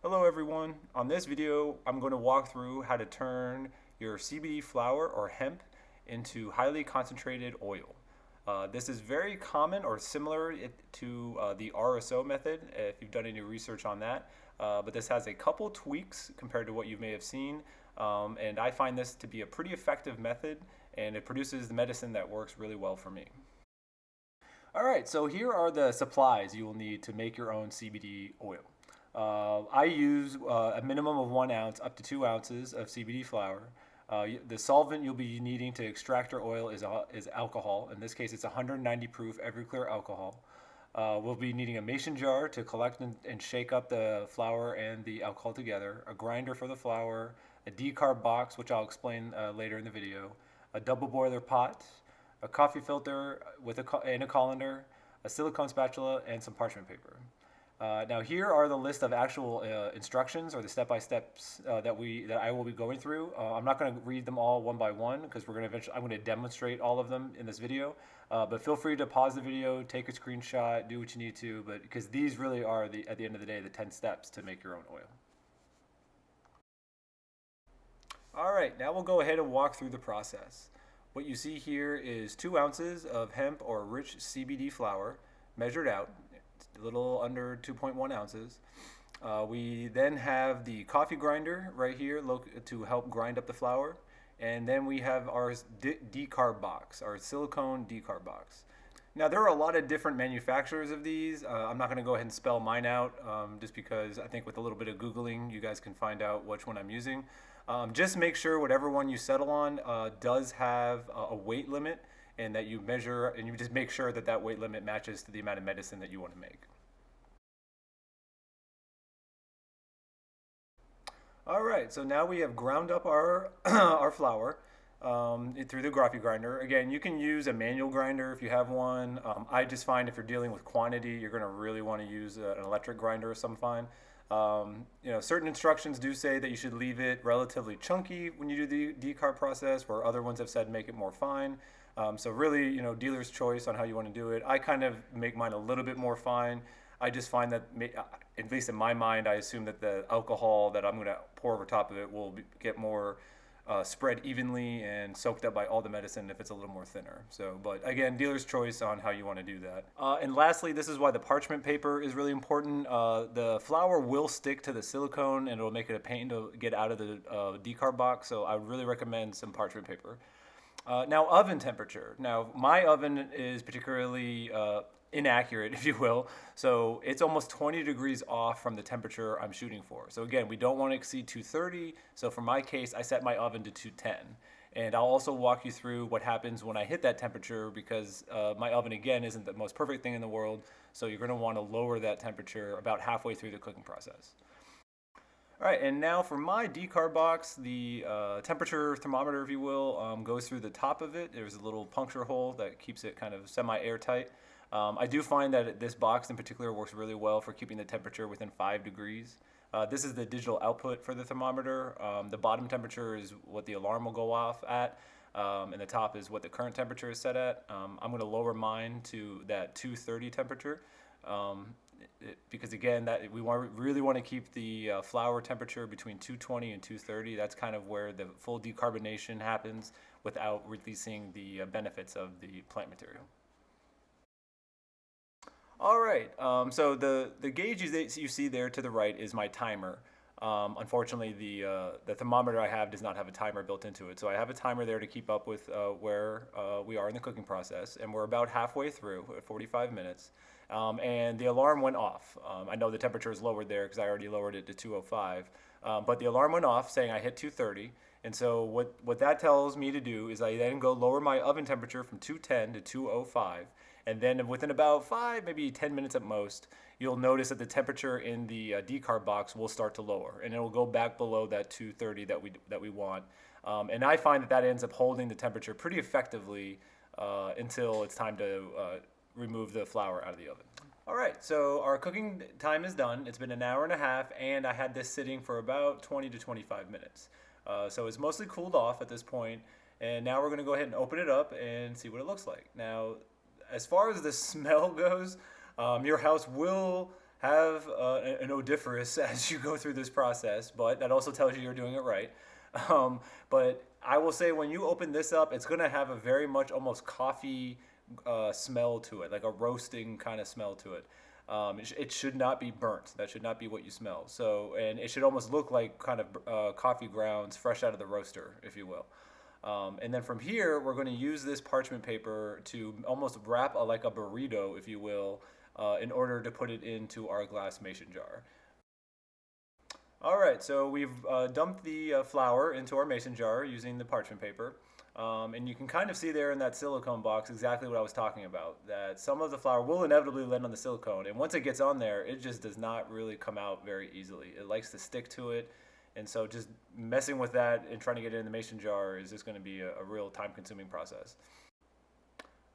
Hello everyone. On this video, I'm going to walk through how to turn your CBD flower or hemp into highly concentrated oil. This is very common or similar to the RSO method if you've done any research on that. But this has a couple tweaks compared to what you may have seen. And I find this to be a pretty effective method, and it produces the medicine that works really well for me. All right, so here are the supplies you will need to make your own CBD oil. I use a minimum of 1 ounce up to 2 ounces of CBD flower. The solvent you'll be needing to extract your oil is alcohol. In this case, it's 190 proof Everclear alcohol. We'll be needing a mason jar to collect and shake up the flour and the alcohol together, a grinder for the flour, a decarb box, which I'll explain later in the video, a double boiler pot, a coffee filter and a colander, a silicone spatula, and some parchment paper. Now here are the list of actual instructions or the step-by-steps that I will be going through. I'm not going to read them all one by one because I'm going to demonstrate all of them in this video. But feel free to pause the video, take a screenshot, do what you need to, because these really are at the end of the day the 10 steps to make your own oil. All right, now we'll go ahead and walk through the process. What you see here is 2 ounces of hemp or rich CBD flower measured out, a little under 2.1 ounces. We then have the coffee grinder right here to help grind up the flour. And then we have our decarb box, our silicone decarb box. Now there are a lot of different manufacturers of these. I'm not going to go ahead and spell mine out just because I think with a little bit of Googling you guys can find out which one I'm using. Just make sure whatever one you settle on does have a weight limit, and that you measure and you just make sure that that weight limit matches to the amount of medicine that you want to make. All right, so now we have ground up our our flour through the coffee grinder. Again, you can use a manual grinder if you have one. I just find if you're dealing with quantity, you're going to really want to use an electric grinder of some kind. Certain instructions do say that you should leave it relatively chunky when you do the decarb process, where other ones have said make it more fine. So really, dealer's choice on how you want to do it. I kind of make mine a little bit more fine. I just find that, at least in my mind, I assume that the alcohol that I'm going to pour over top of it will get more spread evenly and soaked up by all the medicine if it's a little more thinner. But again, dealer's choice on how you want to do that. And lastly, this is why the parchment paper is really important. The flour will stick to the silicone and it'll make it a pain to get out of the decarb box, so I would really recommend some parchment paper. Now, oven temperature. Now, my oven is particularly inaccurate, if you will. So it's almost 20 degrees off from the temperature I'm shooting for. So again, we don't want to exceed 230. So for my case, I set my oven to 210. And I'll also walk you through what happens when I hit that temperature, because my oven, again, isn't the most perfect thing in the world. So you're going to want to lower that temperature about halfway through the cooking process. All right, and now for my decarb box, the temperature thermometer, if you will, goes through the top of it. There's a little puncture hole that keeps it kind of semi-airtight. I do find that this box in particular works really well for keeping the temperature within 5 degrees. This is the digital output for the thermometer. The bottom temperature is what the alarm will go off at, and the top is what the current temperature is set at. I'm going to lower mine to that 230 temperature. Because again, we really want to keep the flour temperature between 220 and 230. That's kind of where the full decarbonation happens without releasing the benefits of the plant material. All right, so the gauge you see there to the right is my timer. Unfortunately, the thermometer I have does not have a timer built into it. So I have a timer there to keep up with where we are in the cooking process. And we're about halfway through at 45 minutes. And the alarm went off. I know the temperature is lowered there because I already lowered it to 205. But the alarm went off saying I hit 230. And so what that tells me to do is I then go lower my oven temperature from 210 to 205. And then within about 5, maybe 10 minutes at most, you'll notice that the temperature in the decarb box will start to lower, and it will go back below that 230 that we want. And I find that ends up holding the temperature pretty effectively until it's time to remove the flour out of the oven. All right, so our cooking time is done. It's been an hour and a half, and I had this sitting for about 20 to 25 minutes. So it's mostly cooled off at this point, and now we're going to go ahead and open it up and see what it looks like. Now, as far as the smell goes, your house will have an odoriferous as you go through this process, but that also tells you you're doing it right. But I will say when you open this up, it's going to have a very much almost coffee smell to it, like a roasting kind of smell to it. It should not be burnt. That should not be what you smell. So, and it should almost look like kind of coffee grounds fresh out of the roaster, if you will. And then from here, we're going to use this parchment paper to almost wrap like a burrito, if you will, in order to put it into our glass mason jar. All right, so we've dumped the flour into our mason jar using the parchment paper. And you can kind of see there in that silicone box exactly what I was talking about, that some of the flour will inevitably land on the silicone. And once it gets on there, it just does not really come out very easily. It likes to stick to it. And so just messing with that and trying to get it in the mason jar is just going to be a real time-consuming process.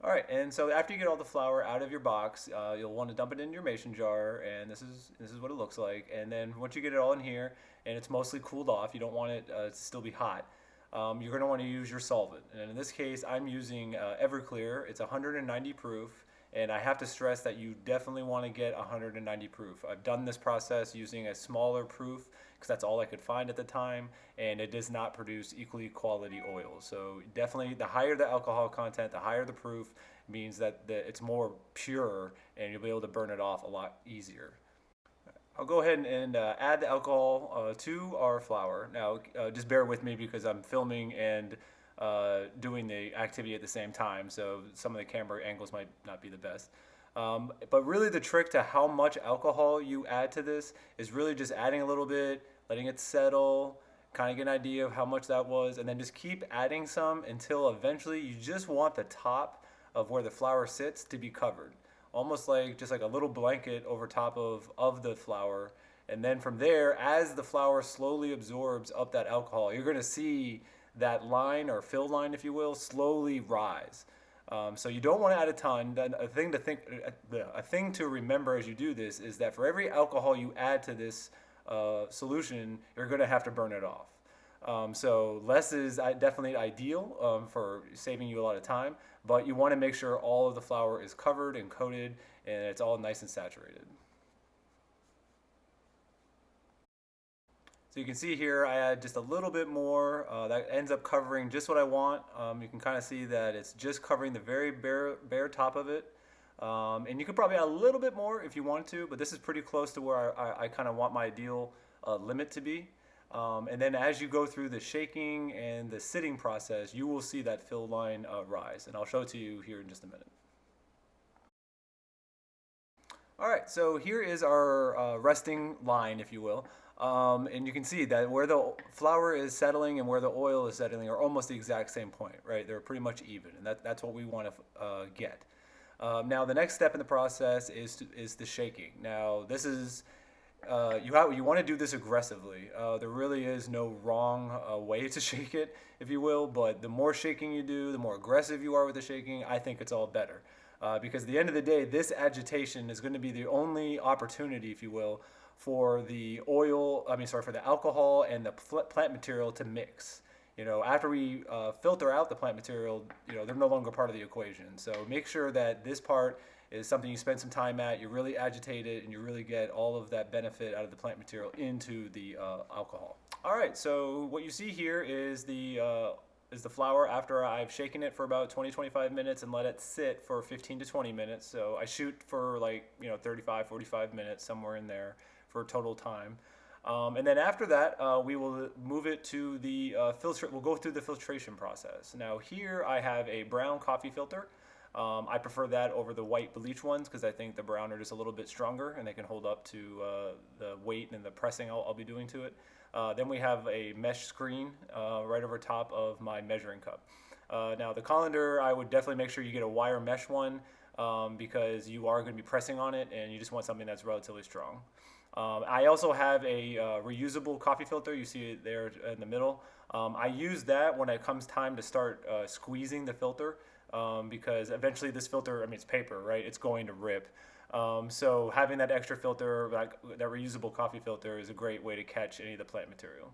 All right, and so after you get all the flour out of your box, you'll want to dump it in your mason jar, and this is what it looks like. And then once you get it all in here, and it's mostly cooled off, you don't want it to still be hot. You're going to want to use your solvent, and in this case, I'm using Everclear. It's 190 proof, and I have to stress that you definitely want to get 190 proof. I've done this process using a smaller proof because that's all I could find at the time, and it does not produce equally quality oils. So definitely, the higher the alcohol content, the higher the proof, means that it's more pure, and you'll be able to burn it off a lot easier. I'll go ahead and add the alcohol to our flour. Now, just bear with me because I'm filming and doing the activity at the same time, so some of the camera angles might not be the best. But really the trick to how much alcohol you add to this is really just adding a little bit, letting it settle, kind of get an idea of how much that was, and then just keep adding some until eventually you just want the top of where the flour sits to be covered. Almost like just like a little blanket over top of the flour. And then from there, as the flour slowly absorbs up that alcohol, you're going to see that line or fill line, if you will, slowly rise. So you don't want to add a ton. Then a thing to remember as you do this is that for every alcohol you add to this solution, you're going to have to burn it off. So less is definitely ideal for saving you a lot of time, but you want to make sure all of the flour is covered and coated and it's all nice and saturated. So you can see here I add just a little bit more. That ends up covering just what I want. You can kind of see that it's just covering the very bare top of it. And you could probably add a little bit more if you want to, but this is pretty close to where I kind of want my ideal limit to be. And then as you go through the shaking and the sitting process, you will see that fill line rise. And I'll show it to you here in just a minute. All right, so here is our resting line, if you will. And you can see that where the flour is settling and where the oil is settling are almost the exact same point, right? They're pretty much even, and that's what we want to get. Now, the next step in the process is the shaking. Now, this is you want to do this aggressively. There really is no wrong way to shake it, if you will, but the more shaking you do, the more aggressive you are with the shaking, I think it's all better. Because at the end of the day, this agitation is going to be the only opportunity, if you will, for the for the alcohol and the plant material to mix. You know, after we filter out the plant material, you know, they're no longer part of the equation. So make sure that this part is something you spend some time at, you really agitate it, and you really get all of that benefit out of the plant material into the alcohol. All right, so what you see here is the flour after I've shaken it for about 20-25 minutes and let it sit for 15 to 20 minutes. So I shoot for 35-45 minutes, somewhere in there for total time. And then after that, we will move it to the we'll go through the filtration process. Now here I have a brown coffee filter. I prefer that over the white bleach ones because I think the brown are just a little bit stronger and they can hold up to the weight and the pressing I'll be doing to it. Then we have a mesh screen right over top of my measuring cup. Now the colander, I would definitely make sure you get a wire mesh one because you are going to be pressing on it and you just want something that's relatively strong. I also have a reusable coffee filter. You see it there in the middle. I use that when it comes time to start squeezing the filter because eventually this filter, it's paper, right? It's going to rip. So having that extra filter, that reusable coffee filter, is a great way to catch any of the plant material.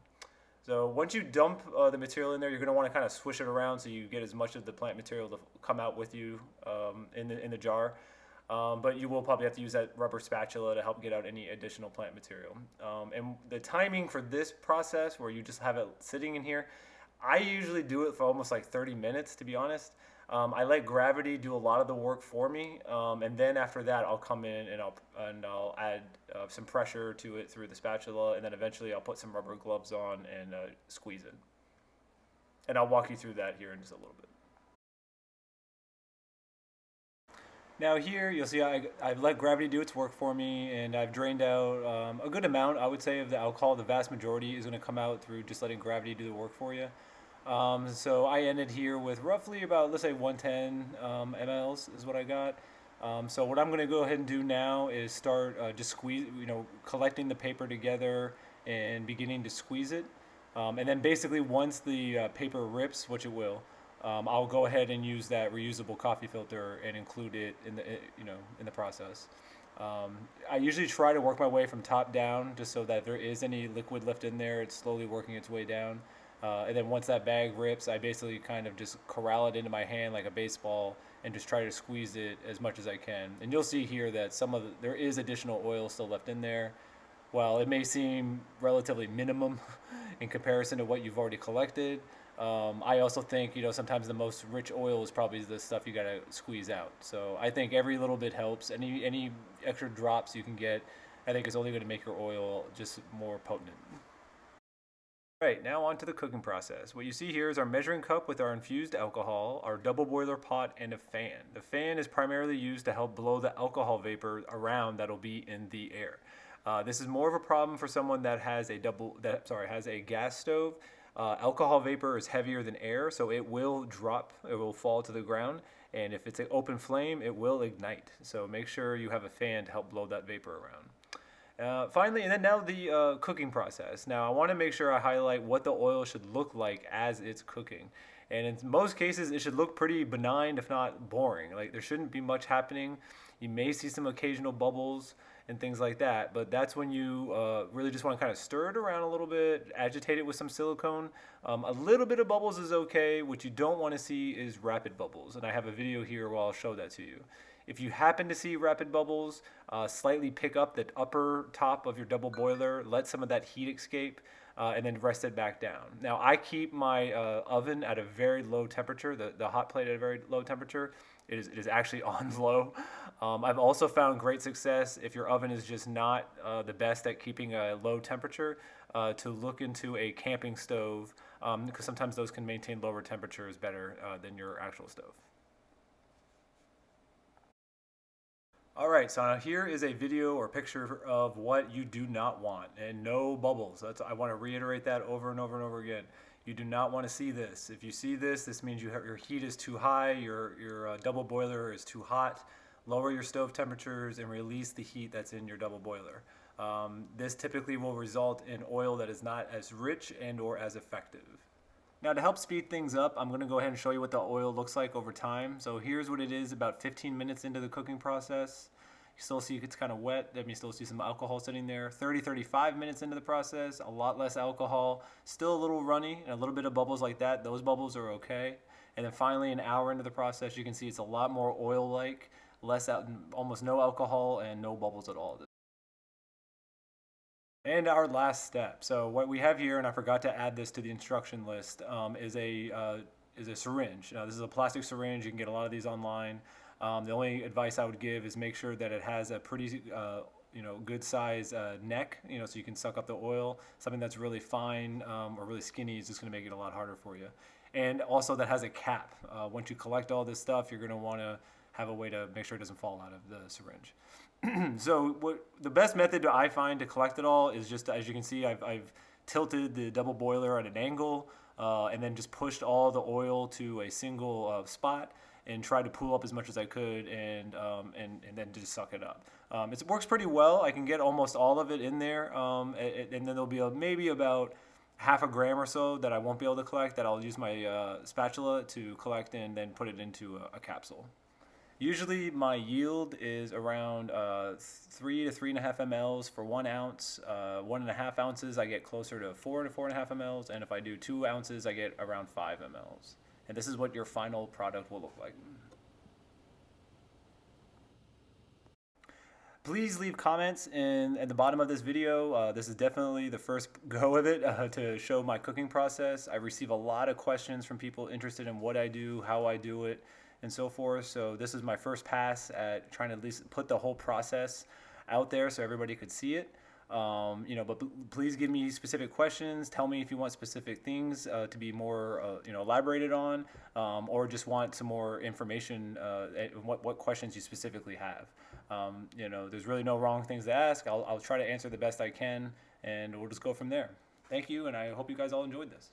So once you dump the material in there, you're going to want to kind of swish it around so you get as much of the plant material to come out with you in the jar. But you will probably have to use that rubber spatula to help get out any additional plant material. And the timing for this process, where you just have it sitting in here, I usually do it for almost like 30 minutes, to be honest. I let gravity do a lot of the work for me, and then after that, I'll come in and I'll add some pressure to it through the spatula, and then eventually I'll put some rubber gloves on and squeeze it. And I'll walk you through that here in just a little bit. Now here you'll see I've let gravity do its work for me, and I've drained out a good amount, I would say, of the alcohol. The vast majority is going to come out through just letting gravity do the work for you. So I ended here with roughly about, let's say, 110 mLs is what I got. So what I'm going to go ahead and do now is start just collecting the paper together and beginning to squeeze it. And then basically once the paper rips, which it will, I'll go ahead and use that reusable coffee filter and include it in the process. I usually try to work my way from top down, just so that if there is any liquid left in there, it's slowly working its way down. And then once that bag rips, I basically kind of just corral it into my hand like a baseball and just try to squeeze it as much as I can. And you'll see here that there is additional oil still left in there. While it may seem relatively minimum in comparison to what you've already collected, I also think, sometimes the most rich oil is probably the stuff you gotta squeeze out. So I think every little bit helps. Any extra drops you can get, I think is only going to make your oil just more potent. Right, now on to the cooking process. What you see here is our measuring cup with our infused alcohol, our double boiler pot, and a fan. The fan is primarily used to help blow the alcohol vapor around that'll be in the air. This is more of a problem for someone that has a gas stove. Alcohol vapor is heavier than air, so it will drop, it will fall to the ground, and if it's an open flame, it will ignite. So make sure you have a fan to help blow that vapor around. Finally, and then now the cooking process. Now I want to make sure I highlight what the oil should look like as it's cooking. And in most cases, it should look pretty benign, if not boring. Like, there shouldn't be much happening. You may see some occasional bubbles and things like that, but that's when you really just want to kind of stir it around a little bit, agitate it with some silicone. A little bit of bubbles is okay. What you don't want to see is rapid bubbles, and I have a video here where I'll show that to you. If you happen to see rapid bubbles, slightly pick up the upper top of your double boiler, let some of that heat escape, and then rest it back down. Now, I keep my oven at a very low temperature, the hot plate at a very low temperature. It is actually on low. I've also found great success, if your oven is just not the best at keeping a low temperature, to look into a camping stove, because sometimes those can maintain lower temperatures better than your actual stove. All right, so now here is a video or picture of what you do not want, and no bubbles. I want to reiterate that over and over and over again. You do not want to see this. If you see this, this means your heat is too high, your double boiler is too hot. Lower your stove temperatures and release the heat that's in your double boiler. This typically will result in oil that is not as rich and or as effective. Now, to help speed things up, I'm going to go ahead and show you what the oil looks like over time. So here's what it is about 15 minutes into the cooking process. You still see it's kind of wet. Then you still see some alcohol sitting there. 35 minutes into the process, a lot less alcohol. Still a little runny and a little bit of bubbles like that. Those bubbles are okay. And then finally, an hour into the process, you can see it's a lot more oil-like, almost no alcohol and no bubbles at all. And our last step. So what we have here, and I forgot to add this to the instruction list, is a syringe. Now, this is a plastic syringe. You can get a lot of these online. The only advice I would give is make sure that it has a pretty good size neck, so you can suck up the oil. Something that's really fine or really skinny is just going to make it a lot harder for you. And also that has a cap. Once you collect all this stuff, you're going to want to have a way to make sure it doesn't fall out of the syringe. So the best method I find to collect it all is just, as you can see, I've tilted the double boiler at an angle and then just pushed all the oil to a single spot and tried to pull up as much as I could and then just suck it up. It works pretty well. I can get almost all of it in there, and then there'll be maybe about half a gram or so that I won't be able to collect, that I'll use my spatula to collect and then put it into a capsule. Usually my yield is around 3 to 3.5 mLs for 1 ounce. 1.5 ounces, I get closer to 4 to 4.5 mLs, and if I do 2 ounces, I get around 5 mLs. And this is what your final product will look like. Please leave comments at the bottom of this video. This is definitely the first go of it to show my cooking process. I receive a lot of questions from people interested in what I do, how I do it, and so forth. So this is my first pass at trying to at least put the whole process out there so everybody could see it. But please give me specific questions. Tell me if you want specific things to be more, elaborated on, or just want some more information. What questions you specifically have. There's really no wrong things to ask. I'll try to answer the best I can, and we'll just go from there. Thank you, and I hope you guys all enjoyed this.